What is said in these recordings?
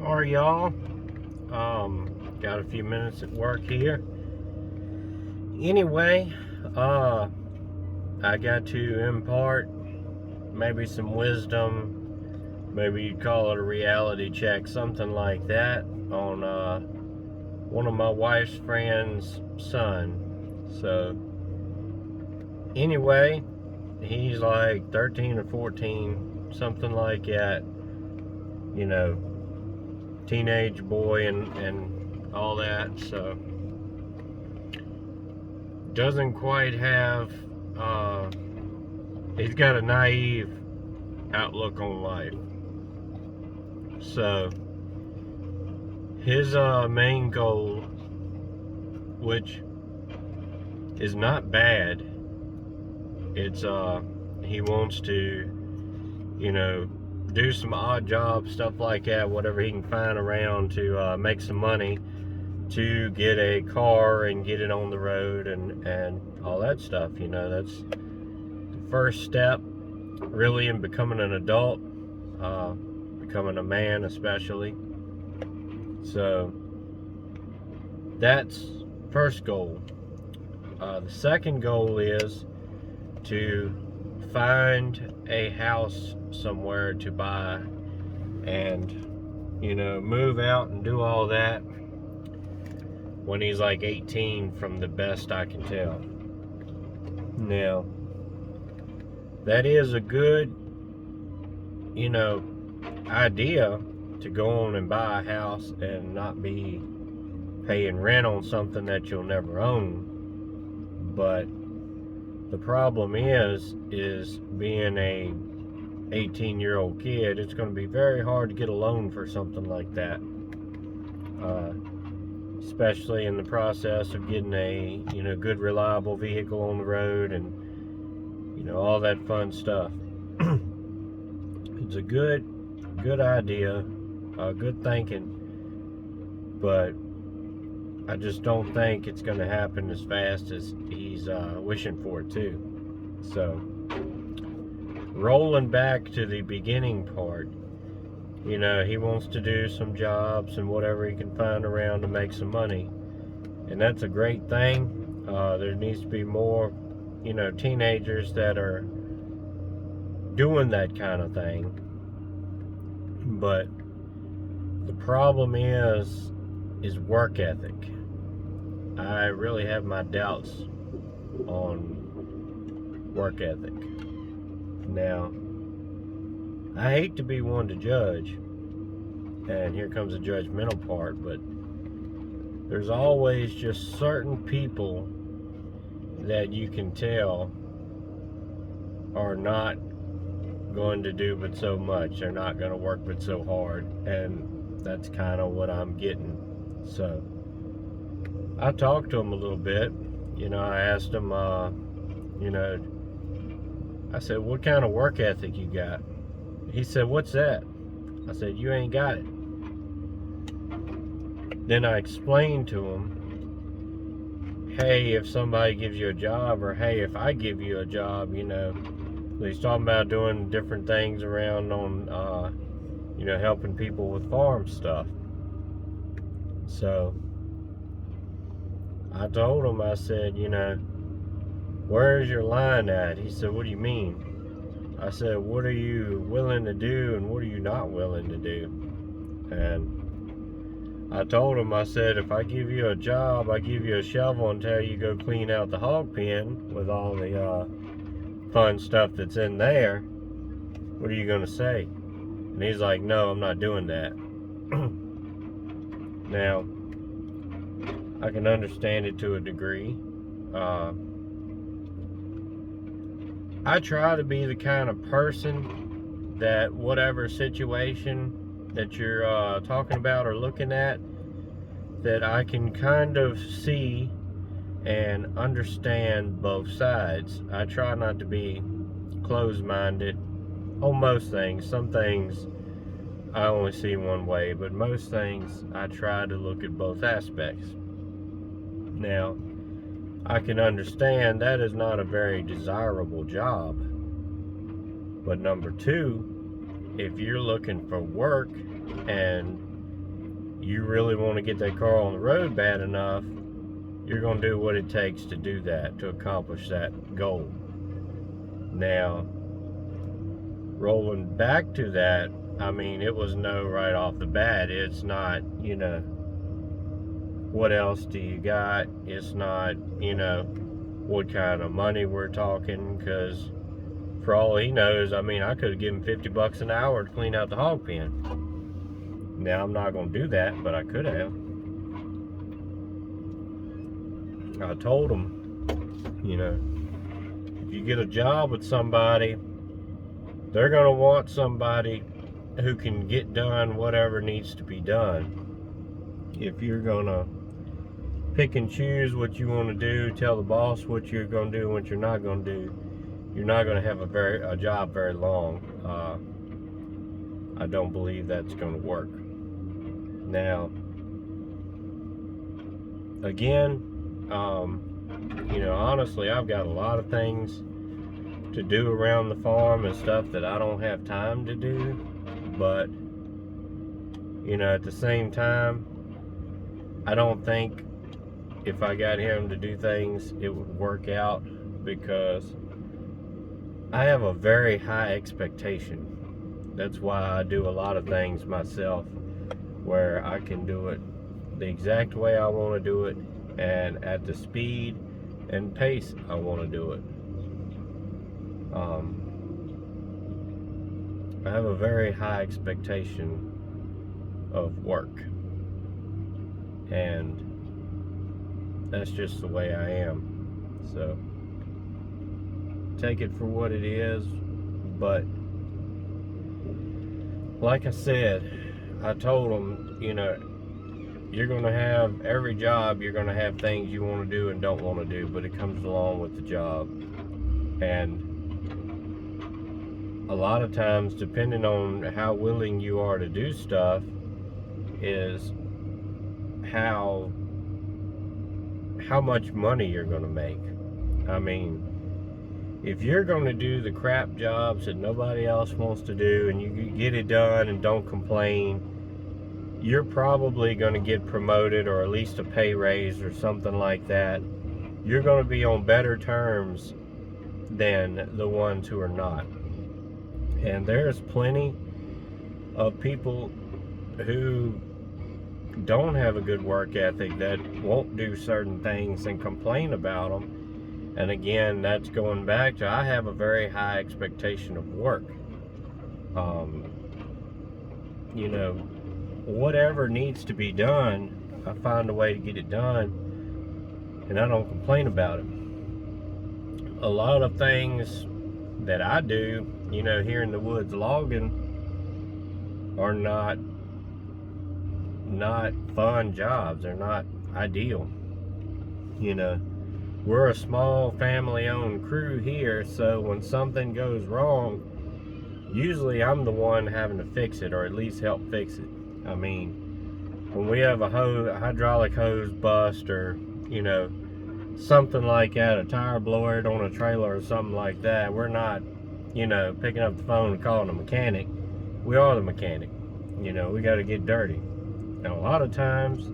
Alright, y'all. Got a few minutes at work here. Anyway, I got to impart maybe some wisdom, maybe you'd call it a reality check, something like that, on one of my wife's friend's son. So, anyway, he's like 13 or 14, something like that, you know, teenage boy and all that. So doesn't quite have he's got a naive outlook on life. So his main goal, which is not bad, it's he wants to, you know, do some odd jobs, stuff like that, whatever he can find around to make some money to get a car and get it on the road and all that stuff. You know, that's the first step really in becoming an adult, becoming a man especially. So that's first goal. The second goal is to find a house somewhere to buy and, you know, move out and do all that when he's like 18, from the best I can tell. Now, that is a good, you know, idea to go on and buy a house and not be paying rent on something that you'll never own. But the problem is being a 18-year-old kid, it's going to be very hard to get a loan for something like that. Especially in the process of getting a, you know, good reliable vehicle on the road and, you know, all that fun stuff. It's a good idea, good thinking, but I just don't think it's going to happen as fast as he's wishing for it too. So, rolling back to the beginning part, you know, he wants to do some jobs and whatever he can find around to make some money. And that's a great thing. There needs to be more, you know, teenagers that are doing that kind of thing. But the problem is work ethic. I really have my doubts on work ethic. Now, I hate to be one to judge, and here comes the judgmental part, but there's always just certain people that you can tell are not going to do but so much. They're not going to work but so hard, and that's kind of what I'm getting. So I talked to him a little bit. You know, I asked him, you know, I said, what kind of work ethic you got? He said, what's that? I said, you ain't got it. Then I explained to him, hey, if somebody gives you a job, or hey, if I give you a job, you know, he's talking about doing different things around on, you know, helping people with farm stuff. So I told him, I said, you know, where's your line at? He said, what do you mean? I said, what are you willing to do and what are you not willing to do? And I told him, I said, if I give you a job, I give you a shovel and tell you go clean out the hog pen with all the fun stuff that's in there, what are you going to say? And he's like, no, I'm not doing that. Now, I can understand it to a degree. I try to be the kind of person that whatever situation that you're talking about or looking at, that I can kind of see and understand both sides. I try not to be closed-minded on most things. Some things I only see one way, but most things I try to look at both aspects. Now, I can understand that is not a very desirable job. But number two, if you're looking for work and you really want to get that car on the road bad enough, you're going to do what it takes to do that, to accomplish that goal. Now, rolling back to that, I mean, it was no right off the bat. It's not, what else do you got? It's not, what kind of money we're talking, because for all he knows, I mean, I could have given $50 an hour to clean out the hog pen. Now, I'm not going to do that, but I could have. I told him, if you get a job with somebody, they're going to want somebody who can get done whatever needs to be done. If you're going to pick and choose what you want to do, tell the boss what you're going to do and what you're not going to do, you're not going to have a job very long. I don't believe that's going to work. Now, again, honestly, I've got a lot of things to do around the farm and stuff that I don't have time to do, but at the same time, I don't think if I got him to do things it would work out, because I have a very high expectation. That's why I do a lot of things myself, where I can do it the exact way I want to do it and at the speed and pace I want to do it. I have a very high expectation of work, and that's just the way I am. So take it for what it is. But like I said, I told him, you're going to have every job, you're going to have things you want to do and don't want to do, but it comes along with the job. And a lot of times, depending on how willing you are to do stuff, is how much money you're going to make. I mean, if you're going to do the crap jobs that nobody else wants to do and you get it done and don't complain, you're probably going to get promoted, or at least a pay raise or something like that. You're going to be on better terms than the ones who are not. And there's plenty of people who don't have a good work ethic that won't do certain things and complain about them. And again, that's going back to, I have a very high expectation of work. Whatever needs to be done, I find a way to get it done, and I don't complain about it. A lot of things that I do, here in the woods logging, are not fun jobs. They're not ideal. We're a small family-owned crew here, so when something goes wrong, usually I'm the one having to fix it, or at least help fix it. I mean, when we have a hydraulic hose bust, or something like that, a tire blower on a trailer or something like that, we're not picking up the phone and calling a mechanic. We are the mechanic. We got to get dirty. Now, a lot of times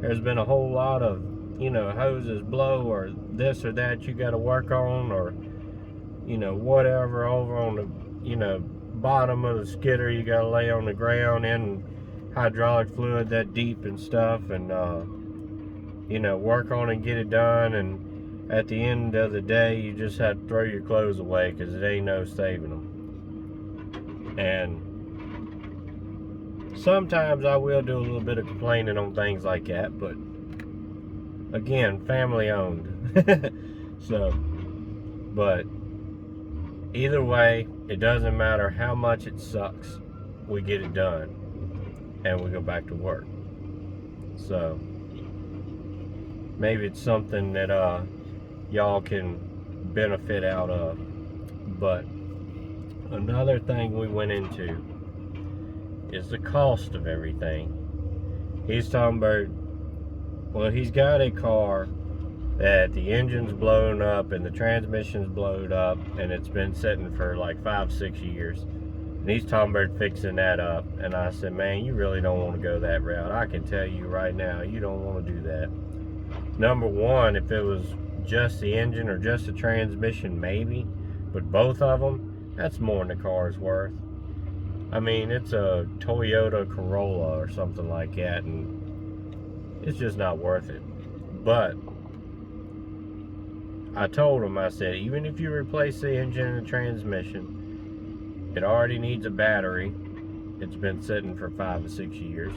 there's been a whole lot of hoses blow, or this or that you got to work on, or whatever over on the bottom of the skidder you got to lay on the ground in hydraulic fluid that deep and stuff, and work on it and get it done. And at the end of the day, you just have to throw your clothes away, because it ain't no saving them. And sometimes I will do a little bit of complaining on things like that, but again, family owned. So, but either way, it doesn't matter how much it sucks, we get it done and we go back to work. So maybe it's something that y'all can benefit out of. But another thing we went into is the cost of everything. He's talking about, well, he's got a car that the engine's blown up and the transmission's blowed up, and it's been sitting for like 5-6 years. And he's talking about fixing that up. And I said, man, you really don't want to go that route. I can tell you right now, you don't want to do that. Number one, if it was just the engine or just the transmission, maybe. But both of them, that's more than the car's worth. I mean, it's a Toyota Corolla or something like that, and it's just not worth it. But I told him, I said, even if you replace the engine and the transmission, it already needs a battery. It's been sitting for 5 or 6 years.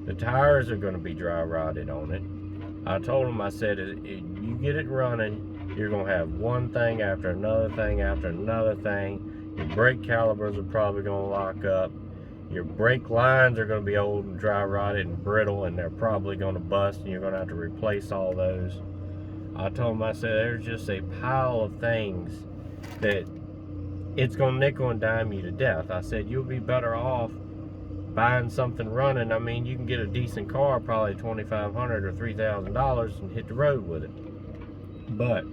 The tires are going to be dry rotted on it. I told him, I said, if you get it running, you're going to have one thing after another thing after another thing. Your brake calipers are probably going to lock up. Your brake lines are going to be old and dry rotted and brittle, and they're probably going to bust, and you're going to have to replace all those. I told him, I said, there's just a pile of things that it's going to nickel and dime you to death. I said, you'll be better off buying something running. I mean, you can get a decent car, probably $2,500 or $3,000, and hit the road with it. But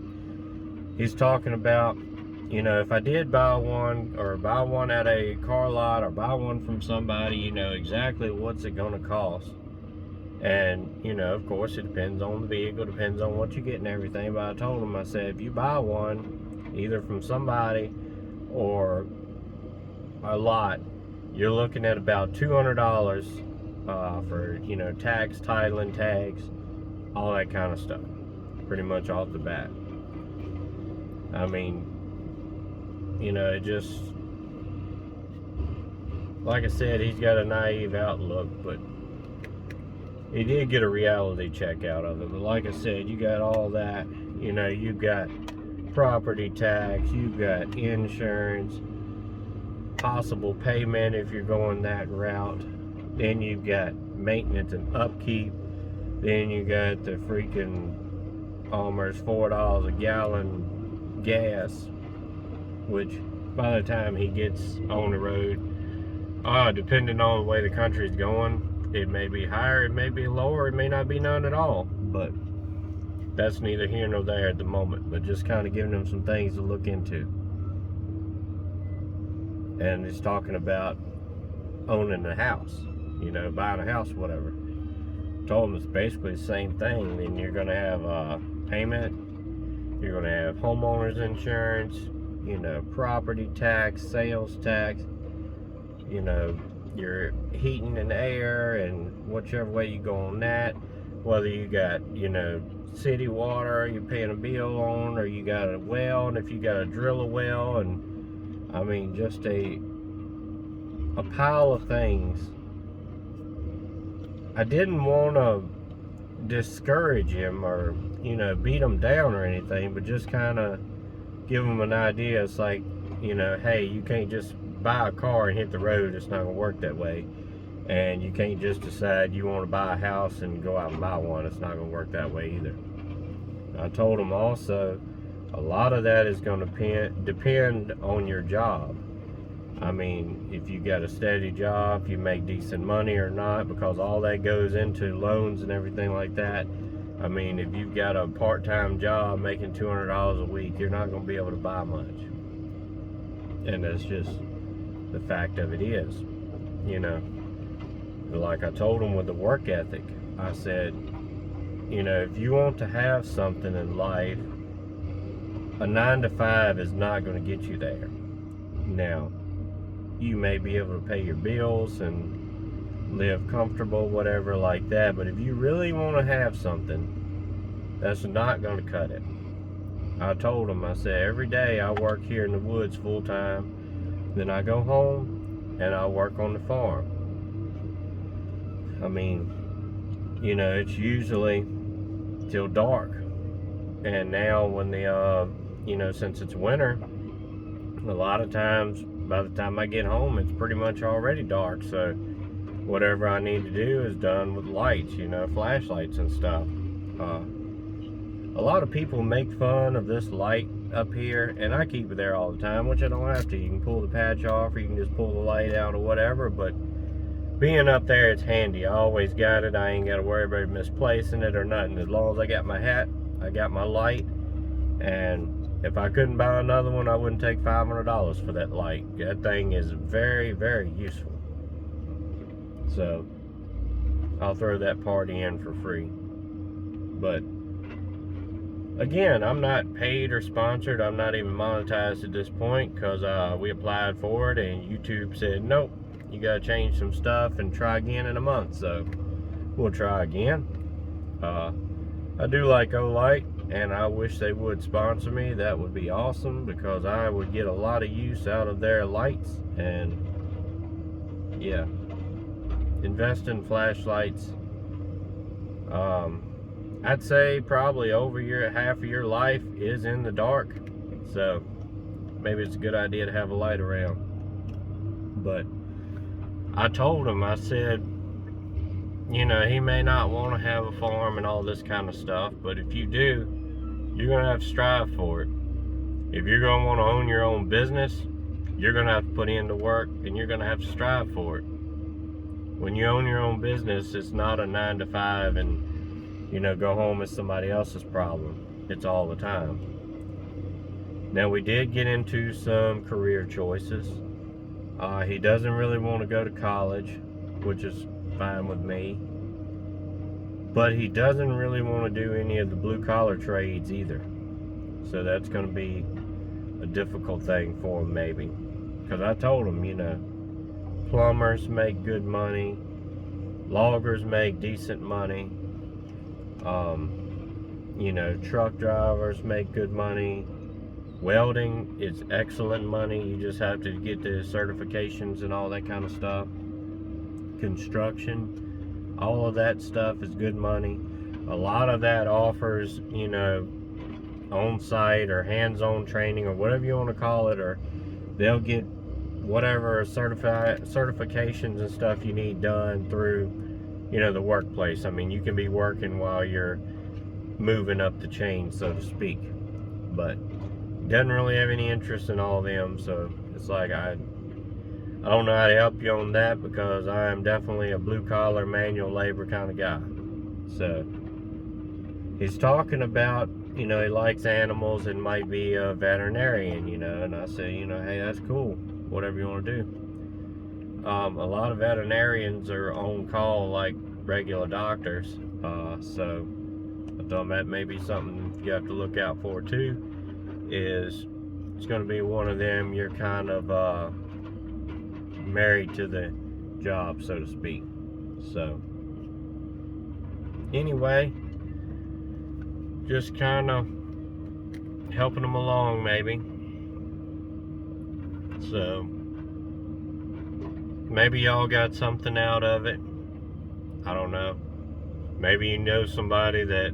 he's talking about, you know, if I did buy one, or buy one at a car lot, or buy one from somebody, you know, exactly what's it going to cost. And, you know, of course, it depends on the vehicle, depends on what you get and everything. But I told him, I said, if you buy one, either from somebody or a lot, you're looking at about $200 for, you know, tax, titling, tags, all that kind of stuff, pretty much off the bat. I mean, you know, it just, like I said, he's got a naive outlook, but he did get a reality check out of it. But like I said, you got all that, you know, you've got property tax, you've got insurance, possible payment if you're going that route, then you've got maintenance and upkeep, then you got the freaking almost $4 a gallon gas, which by the time he gets on the road, depending on the way the country's going, it may be higher, it may be lower, it may not be none at all. But that's neither here nor there at the moment, but just kind of giving them some things to look into. And it's talking about owning a house, you know, buying a house, whatever. Told them it's basically the same thing. Then you're going to have a payment, you're going to have homeowner's insurance, you know, property tax, sales tax, you know, your heating and air, and whichever way you go on that, whether you got, you know, city water you're paying a bill on, or you got a well, and if you got to drill a well, and I mean, just a pile of things. I didn't want to discourage him or, you know, beat him down or anything, but just kind of give him an idea. It's like, you know, hey, you can't just buy a car and hit the road. It's not going to work that way. And you can't just decide you want to buy a house and go out and buy one. It's not going to work that way either. I told him also, a lot of that is going to depend on your job. I mean, if you got a steady job, if you make decent money or not, because all that goes into loans and everything like that. I mean, if you've got a part-time job making $200 a week, you're not going to be able to buy much. And that's just the fact of it is, you know. Like I told him with the work ethic, I said, you know, if you want to have something in life, a 9-to-5 is not going to get you there. Now, you may be able to pay your bills and live comfortable, whatever like that, but if you really want to have something, that's not going to cut it. I told him, I said, every day I work here in the woods full time, then I go home and I work on the farm. I mean, you know, it's usually till dark. And now when the, you know, since it's winter, a lot of times, by the time I get home, it's pretty much already dark. So whatever I need to do is done with lights, you know, flashlights and stuff. A lot of people make fun of this light up here, and I keep it there all the time, which I don't have to. You can pull the patch off, or you can just pull the light out or whatever, but being up there, it's handy. I always got it. I ain't got to worry about misplacing it or nothing. As long as I got my hat, I got my light, and If I couldn't buy another one, I wouldn't take $500 for that light. That thing is very, very useful. So I'll throw that party in for free. But again, I'm not paid or sponsored. I'm not even monetized at this point, because we applied for it and YouTube said, nope, you gotta change some stuff and try again in a month. So we'll try again. I do like Olight, and I wish they would sponsor me. That would be awesome, because I would get a lot of use out of their lights. And yeah, invest in flashlights. I'd say probably over half of your life is in the dark, so maybe it's a good idea to have a light around. But I told him, I said, you know, he may not want to have a farm and all this kind of stuff, but if you do, you're going to have to strive for it. If you're going to want to own your own business, you're going to have to put in the work, and you're going to have to strive for it. When you own your own business, it's not a 9 to 5 and, you know, go home as somebody else's problem. It's all the time. Now, we did get into some career choices. He doesn't really want to go to college, which is fine with me. But he doesn't really want to do any of the blue-collar trades either. So that's going to be a difficult thing for him, maybe. Because I told him, you know, plumbers make good money. Loggers make decent money. You know, truck drivers make good money. Welding is excellent money. You just have to get the certifications and all that kind of stuff. Construction, all of that stuff is good money. A lot of that offers, you know, on-site or hands-on training, or whatever you want to call it, or they'll get whatever certifications and stuff you need done through, you know, the workplace. I mean, you can be working while you're moving up the chain, so to speak. But doesn't really have any interest in all of them, so it's like I don't know how to help you on that, because I am definitely a blue-collar, manual labor kind of guy. So he's talking about, you know, he likes animals and might be a veterinarian, you know, and I say, you know, hey, that's cool, whatever you want to do. A lot of veterinarians are on call like regular doctors, so I thought that may be something you have to look out for too. Is it's going to be one of them, you're kind of married to the job, so to speak. So anyway, just kind of helping them along, maybe. So maybe y'all got something out of it. I don't know. Maybe you know somebody that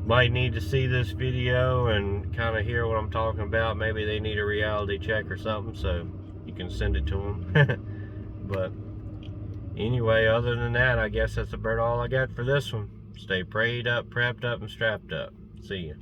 might need to see this video and kind of hear what I'm talking about. Maybe they need a reality check or something, so you can send it to them. But anyway, other than that, I guess that's about all I got for this one. Stay prayed up, prepped up, and strapped up. See ya.